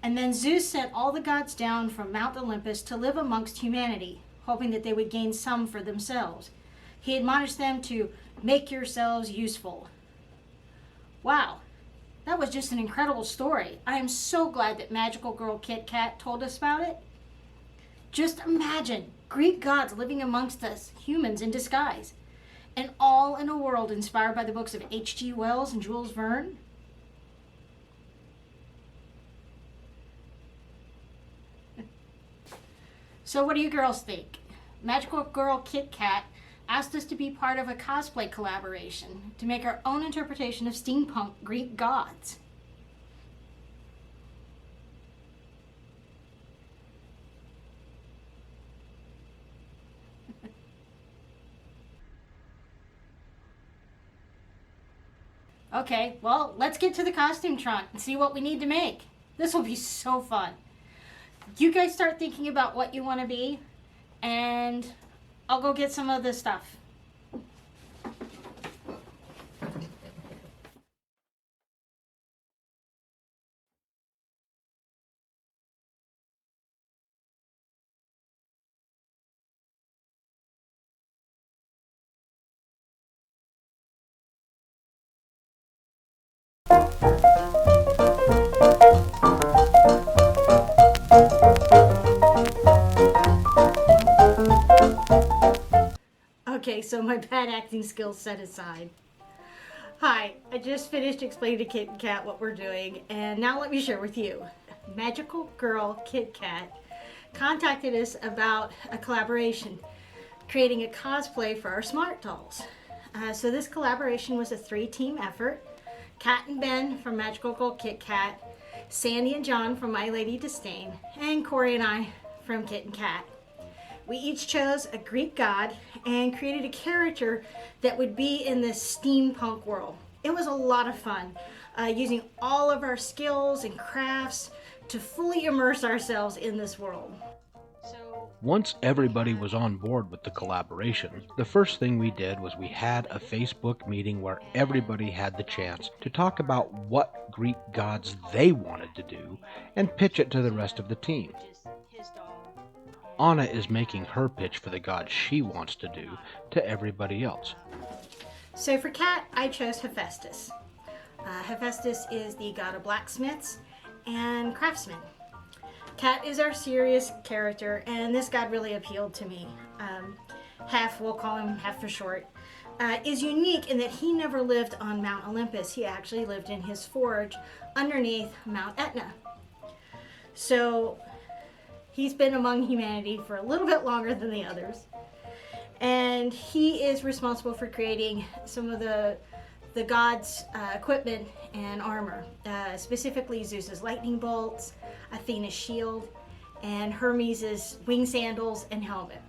And then Zeus sent all the gods down from Mount Olympus to live amongst humanity, hoping that they would gain some for themselves. He admonished them to make yourselves useful. Wow, that was just an incredible story. I am so glad that Magical Girl Kit Kat told us about it. Just imagine Greek gods living amongst us, humans in disguise, and all in a world inspired by the books of H.G. Wells and Jules Verne. So what do you girls think? Magical Girl Kit Kat asked us to be part of a cosplay collaboration to make our own interpretation of steampunk Greek gods. Okay, well, let's get to the costume trunk and see what we need to make. This will be so fun. You guys start thinking about what you want to be, and I'll go get some of this stuff. Okay, so my bad acting skills set aside. Hi, I just finished explaining to Kit and Kat what we're doing, and now let me share with you. Magical Girl Kit Kat contacted us about a collaboration, creating a cosplay for our smart dolls. So this collaboration was a 3-team effort. Kat and Ben from Magical Girl Kit Kat, Sandy and John from MyLadyDisdain, and Corey and I from Kit and Kat. We each chose a Greek god and created a character that would be in this steampunk world. It was a lot of fun, using all of our skills and crafts to fully immerse ourselves in this world. Once everybody was on board with the collaboration, the first thing we did was we had a Facebook meeting where everybody had the chance to talk about what Greek gods they wanted to do and pitch it to the rest of the team. Anna is making her pitch for the god she wants to do to everybody else. So for Kat, I chose Hephaestus. Hephaestus is the god of blacksmiths and craftsmen. Kat is our serious character, and this god really appealed to me. Hef, we'll call him Hef for short, is unique in that he never lived on Mount Olympus. He actually lived in his forge underneath Mount Etna. So he's been among humanity for a little bit longer than the others. And he is responsible for creating some of the gods' equipment and armor, specifically Zeus's lightning bolts, Athena's shield, and Hermes' wing sandals and helmet.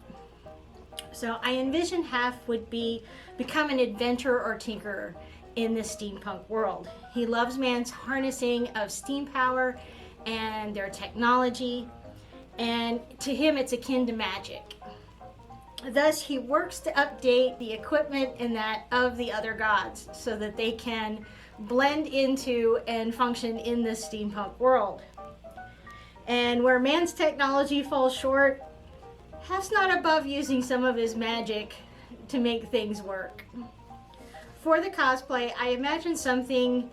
So I envision Hef would become an inventor or tinkerer in the steampunk world. He loves man's harnessing of steam power and their technology, and to him it's akin to magic. Thus, he works to update the equipment and that of the other gods so that they can blend into and function in the steampunk world. And where man's technology falls short, Hef's not above using some of his magic to make things work. For the cosplay, I imagined something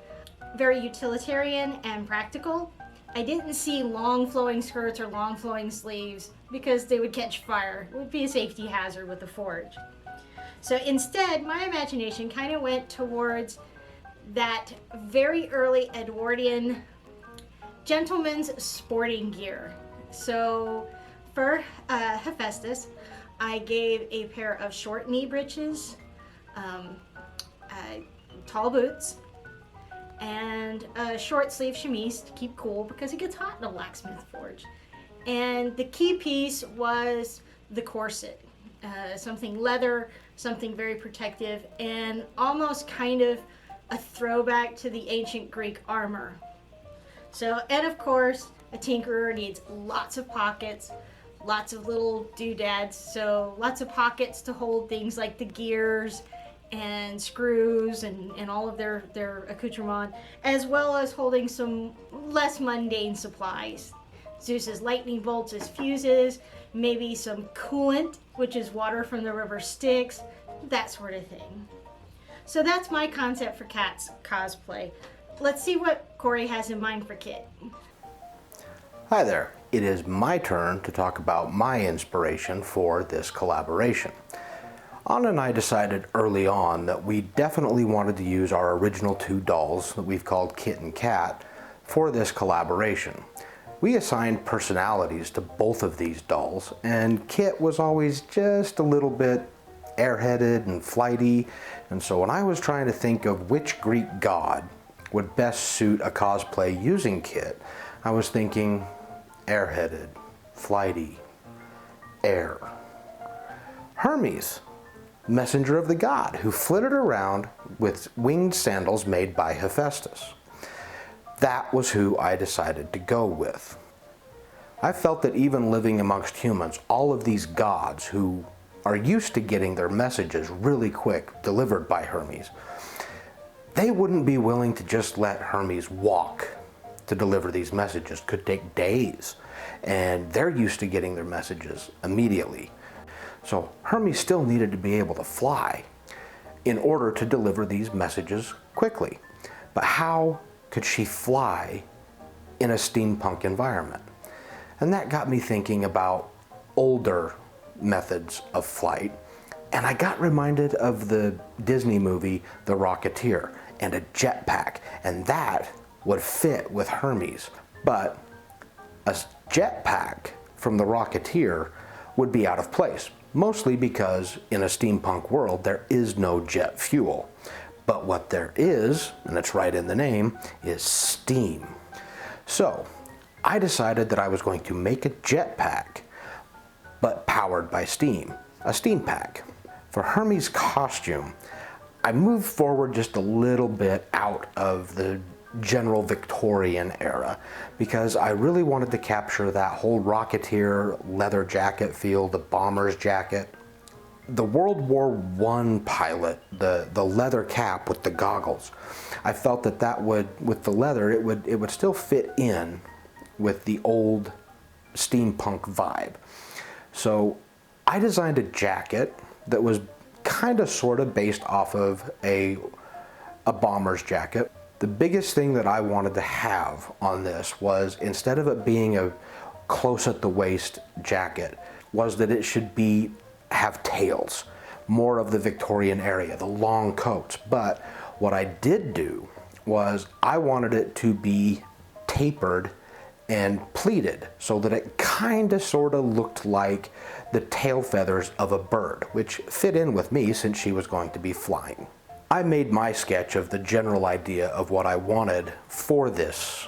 very utilitarian and practical. I didn't see long flowing skirts or long flowing sleeves because they would catch fire. It would be a safety hazard with the forge. So instead, my imagination kind of went towards that very early Edwardian gentleman's sporting gear. So for Hephaestus, I gave a pair of short knee breeches, tall boots, and a short sleeve chemise to keep cool because it gets hot in a blacksmith forge. And the key piece was the corset, something leather, something very protective, and almost kind of a throwback to the ancient Greek armor. So, and of course, a tinkerer needs lots of pockets, lots of little doodads, so lots of pockets to hold things like the gears and screws and all of their accoutrement, as well as holding some less mundane supplies. Zeus's lightning bolts as fuses, maybe some coolant, which is water from the river Styx, that sort of thing. So that's my concept for Kat's cosplay. Let's see what Corey has in mind for Kit. Hi there. It is my turn to talk about my inspiration for this collaboration. Anna and I decided early on that we definitely wanted to use our original two dolls that we've called Kit and Kat for this collaboration. We assigned personalities to both of these dolls, and Kit was always just a little bit airheaded and flighty, and so when I was trying to think of which Greek god would best suit a cosplay using Kit, I was thinking airheaded, flighty, air. Hermes, messenger of the god, who flitted around with winged sandals made by Hephaestus. That was who I decided to go with. I felt that even living amongst humans, all of these gods who are used to getting their messages really quick delivered by Hermes, they wouldn't be willing to just let Hermes walk to deliver these messages. It could take days, and they're used to getting their messages immediately. So Hermes still needed to be able to fly in order to deliver these messages quickly. But how could she fly in a steampunk environment? And that got me thinking about older methods of flight. And I got reminded of the Disney movie, The Rocketeer, and a jetpack. And that would fit with Hermes. But a jetpack from The Rocketeer would be out of place. Mostly because in a steampunk world there is no jet fuel. But what there is, and it's right in the name, is steam. So I decided that I was going to make a jetpack, but powered by steam, a steam pack. For Hermes' costume, I moved forward just a little bit out of the general Victorian era because I really wanted to capture that whole Rocketeer leather jacket feel, the bomber's jacket. The World War I pilot, the leather cap with the goggles, I felt that would, with the leather, it would still fit in with the old steampunk vibe. So I designed a jacket that was kind of sort of based off of a bomber's jacket. The biggest thing that I wanted to have on this was, instead of it being a close at the waist jacket, was that it should have tails, more of the Victorian area, the long coats. But what I did do was I wanted it to be tapered and pleated so that it kind of sort of looked like the tail feathers of a bird, which fit in with me since she was going to be flying. I made my sketch of the general idea of what I wanted for this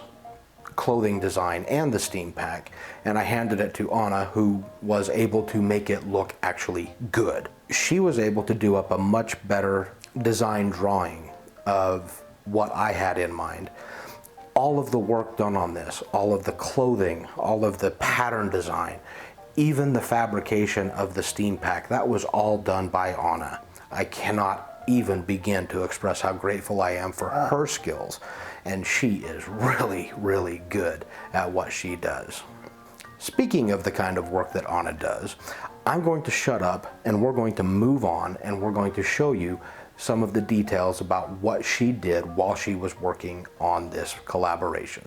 clothing design and the steam pack, and I handed it to Anna, who was able to make it look actually good. She was able to do up a much better design drawing of what I had in mind. All of the work done on this, all of the clothing, all of the pattern design, even the fabrication of the steam pack, that was all done by Anna. I cannot even begin to express how grateful I am for her skills, and she is really, really good at what she does. Speaking of the kind of work that Anna does, I'm going to shut up and we're going to move on, and we're going to show you some of the details about what she did while she was working on this collaboration.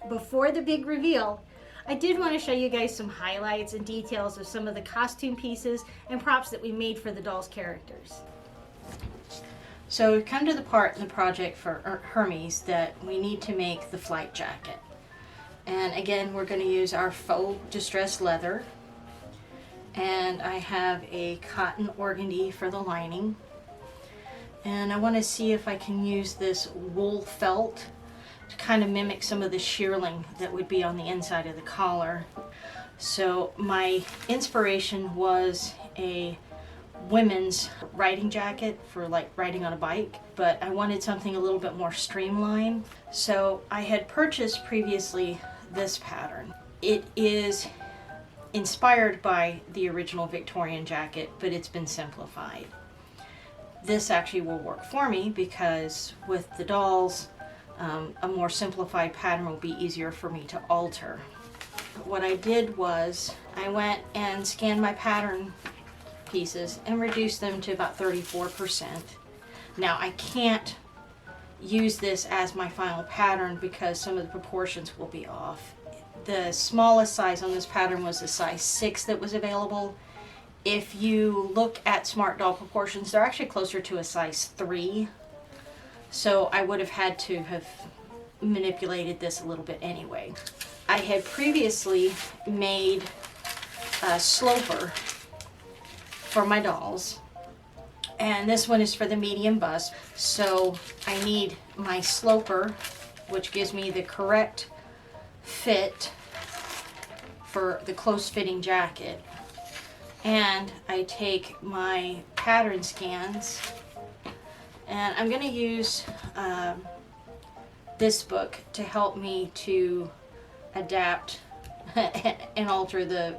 Before the big reveal, I did want to show you guys some highlights and details of some of the costume pieces and props that we made for the dolls' characters. So we've come to the part in the project for Hermes that we need to make the flight jacket. And again, we're going to use our faux distressed leather. And I have a cotton organdy for the lining. And I want to see if I can use this wool felt to kind of mimic some of the shearling that would be on the inside of the collar. So my inspiration was a women's riding jacket for like riding on a bike, but I wanted something a little bit more streamlined. So I had purchased previously this pattern. It is inspired by the original Victorian jacket, but it's been simplified. This actually will work for me because with the dolls, a more simplified pattern will be easier for me to alter. What I did was I went and scanned my pattern pieces and reduced them to about 34%. Now I can't use this as my final pattern because some of the proportions will be off. The smallest size on this pattern was a size 6 that was available. If you look at Smart Doll proportions, they're actually closer to a size 3. So I would have had to have manipulated this a little bit anyway. I had previously made a sloper for my dolls, and this one is for the medium bust. So I need my sloper, which gives me the correct fit for the close fitting jacket. And I take my pattern scans, and I'm going to use this book to help me to adapt and alter the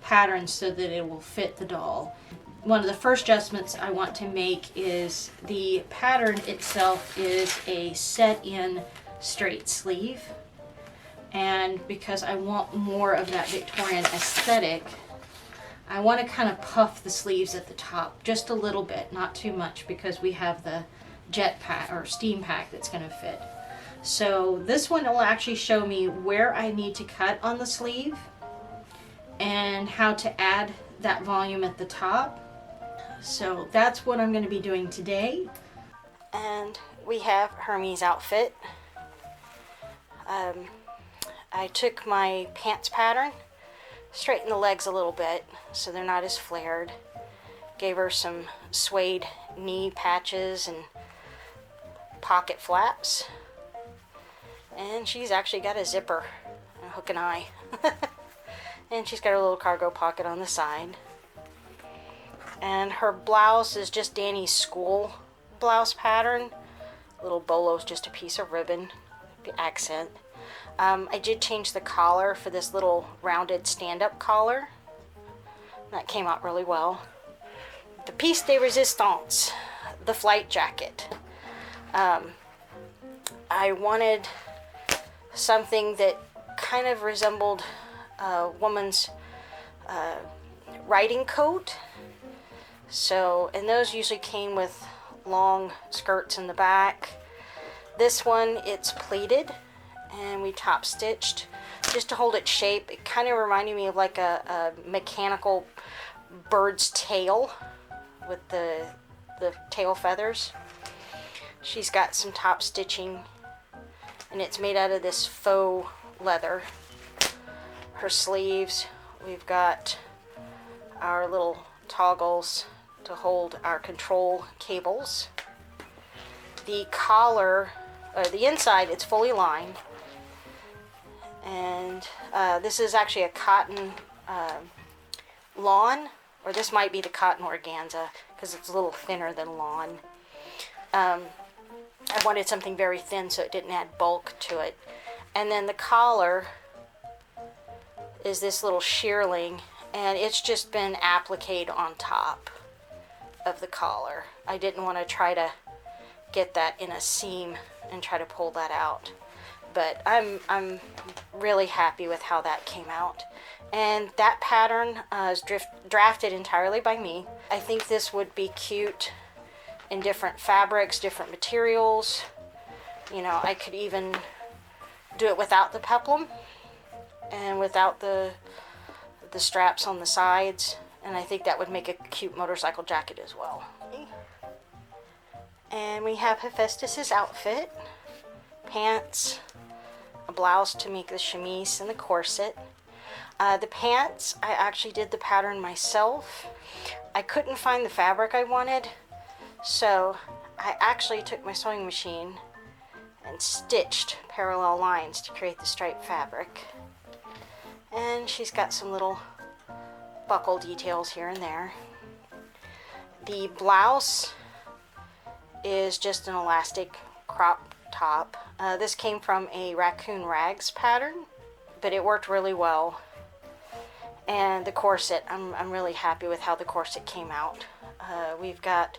pattern so that it will fit the doll. One of the first adjustments I want to make is the pattern itself is a set-in straight sleeve, and because I want more of that Victorian aesthetic, I want to kind of puff the sleeves at the top just a little bit, not too much, because we have the jet pack or steam pack that's going to fit. So this one will actually show me where I need to cut on the sleeve and how to add that volume at the top. So that's what I'm going to be doing today. And we have Hermes outfit. I took my pants pattern, straightened the legs a little bit so they're not as flared. Gave her some suede knee patches and pocket flaps. And she's actually got a zipper, a hook and eye. And she's got a little cargo pocket on the side. And her blouse is just Danny's school blouse pattern. Little bolo's just a piece of ribbon, the accent. I did change the collar for this little rounded stand-up collar. That came out really well. The piece de resistance, the flight jacket. I wanted something that kind of resembled a woman's riding coat. So, and those usually came with long skirts in the back. This one, it's pleated, and we top stitched just to hold its shape. It kind of reminded me of like a mechanical bird's tail with the tail feathers. She's got some top stitching, and it's made out of this faux leather. Her sleeves, we've got our little toggles to hold our control cables. The collar, the inside, it's fully lined, and this is actually a cotton lawn, or this might be the cotton organza because it's a little thinner than lawn. I wanted something very thin so it didn't add bulk to it. And then the collar is this little shearling, and it's just been appliqued on top of the collar. I didn't want to try to get that in a seam and try to pull that out, but I'm really happy with how that came out. And that pattern is drafted entirely by me. I think this would be cute in different fabrics, different materials. You know, I could even do it without the peplum and without the straps on the sides, and I think that would make a cute motorcycle jacket as well. And we have Hephaestus's outfit, pants, a blouse to make the chemise, and the corset. The pants, I actually did the pattern myself. I couldn't find the fabric I wanted, so I actually took my sewing machine and stitched parallel lines to create the striped fabric. And she's got some little buckle details here and there. The blouse is just an elastic crop top. This came from a Raccoon Rags pattern, but it worked really well. And the corset, I'm really happy with how the corset came out. We've got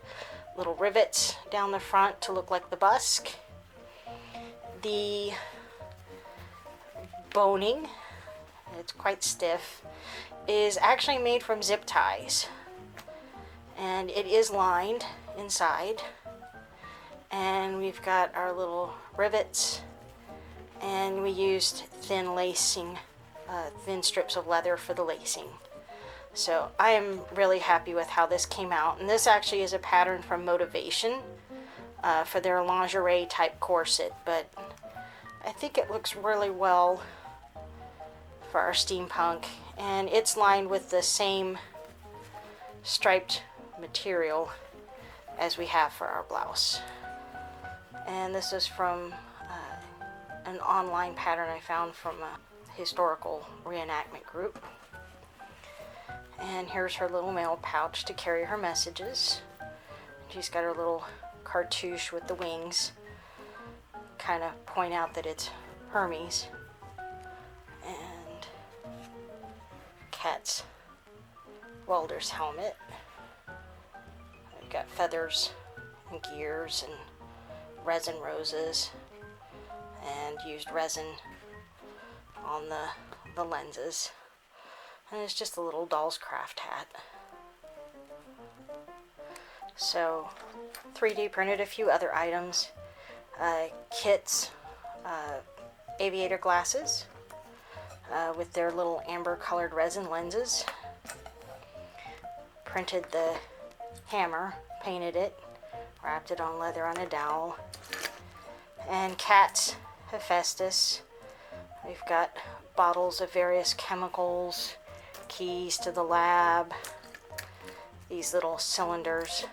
little rivets down the front to look like the busk. The boning, it's quite stiff, is actually made from zip ties. And it is lined inside. And we've got our little rivets, and we used thin lacing, thin strips of leather for the lacing. So I am really happy with how this came out. And this actually is a pattern from ModaVation for their lingerie type corset, but I think it looks really well for our steampunk, and it's lined with the same striped material as we have for our blouse. And this is from an online pattern I found from a historical reenactment group. And here's her little mail pouch to carry her messages. She's got her little cartouche with the wings, kind of point out that it's Hermes. And Kat's welder's helmet. We've got feathers and gears and resin roses, and used resin on the lenses. And it's just a little doll's craft hat. So 3D printed a few other items. Kit's aviator glasses with their little amber colored resin lenses. Printed the hammer, painted it, wrapped it on leather on a dowel. And Kat's Hephaestus. We've got bottles of various chemicals, keys to the lab, these little cylinders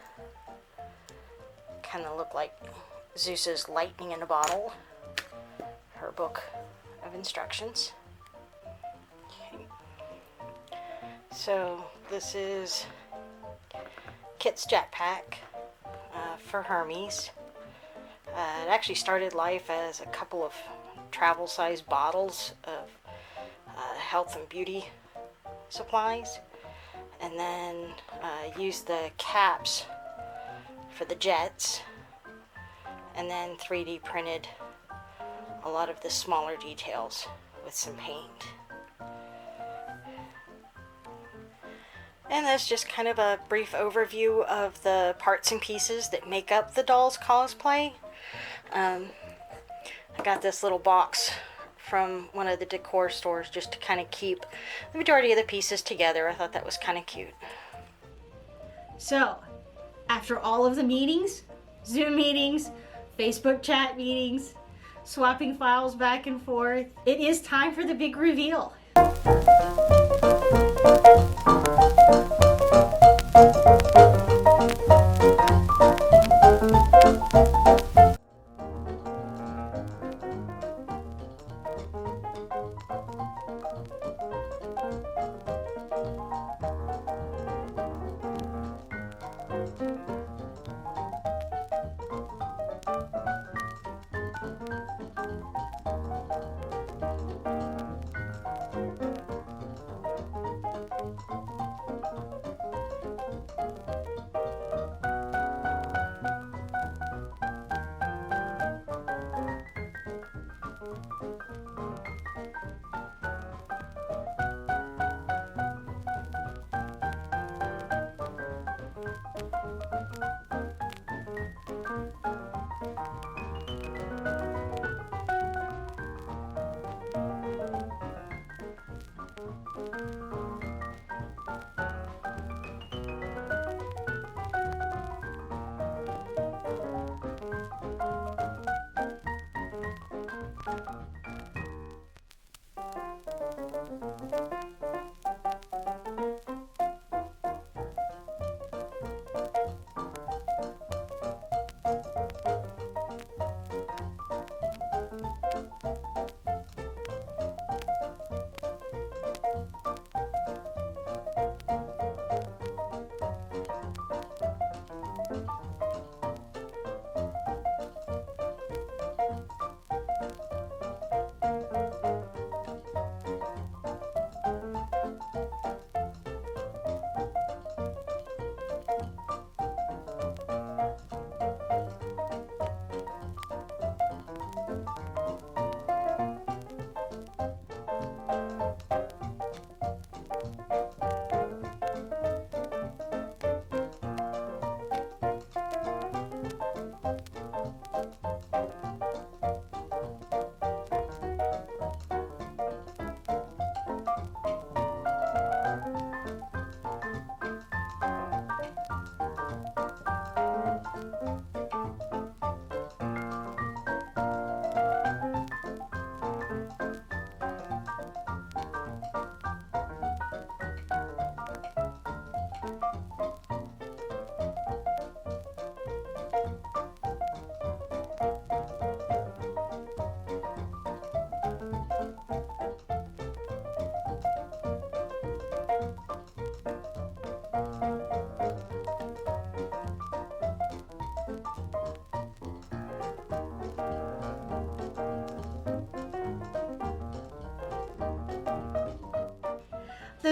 kind of look like Zeus's lightning in a bottle. Her book of instructions. Okay. So this is Kit's jetpack for Hermes. It actually started life as a couple of travel-sized bottles of health and beauty supplies, and then used the caps for the jets, and then 3D printed a lot of the smaller details with some paint. And that's just kind of a brief overview of the parts and pieces that make up the doll's cosplay. I got this little box from one of the decor stores just to kind of keep the majority of the pieces together. I thought that was kind of cute. So, after all of the meetings, Zoom meetings, Facebook chat meetings, swapping files back and forth, it is time for the big reveal.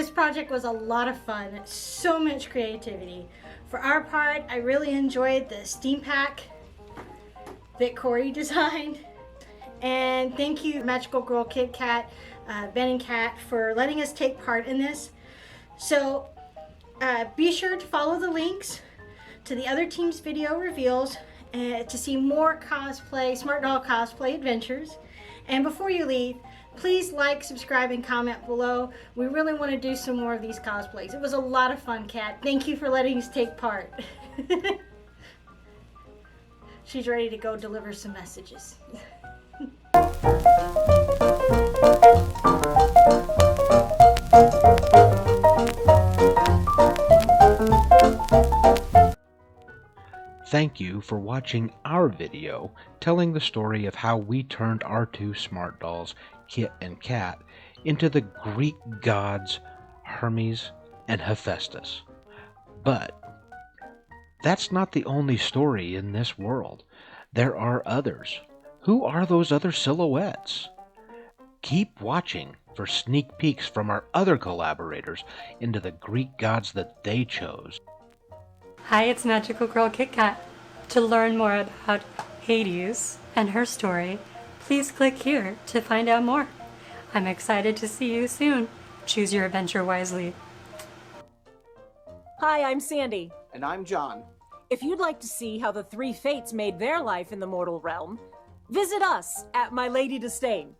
this project was a lot of fun. So much creativity. For our part, I really enjoyed the steampunk that Corey designed. And thank you, MagicalGirlKitCat, Ben and Kat, for letting us take part in this. So be sure to follow the links to the other team's video reveals to see more cosplay, Smart Doll cosplay adventures. And before you leave, please like, subscribe, and comment below. We really want to do some more of these cosplays. It was a lot of fun, Kat. Thank you for letting us take part. She's ready to go deliver some messages. Thank you for watching our video telling the story of how we turned our two smart dolls, Kit and Kat, into the Greek gods Hermes and Hephaestus. But that's not the only story in this world. There are others. Who are those other silhouettes? Keep watching for sneak peeks from our other collaborators into the Greek gods that they chose. Hi, it's MagicalGirlKitCat. To learn more about Hades and her story, please click here to find out more. I'm excited to see you soon. Choose your adventure wisely. Hi, I'm Sandy. And I'm John. If you'd like to see how the three fates made their life in the mortal realm, visit us at MyLadyDisdain.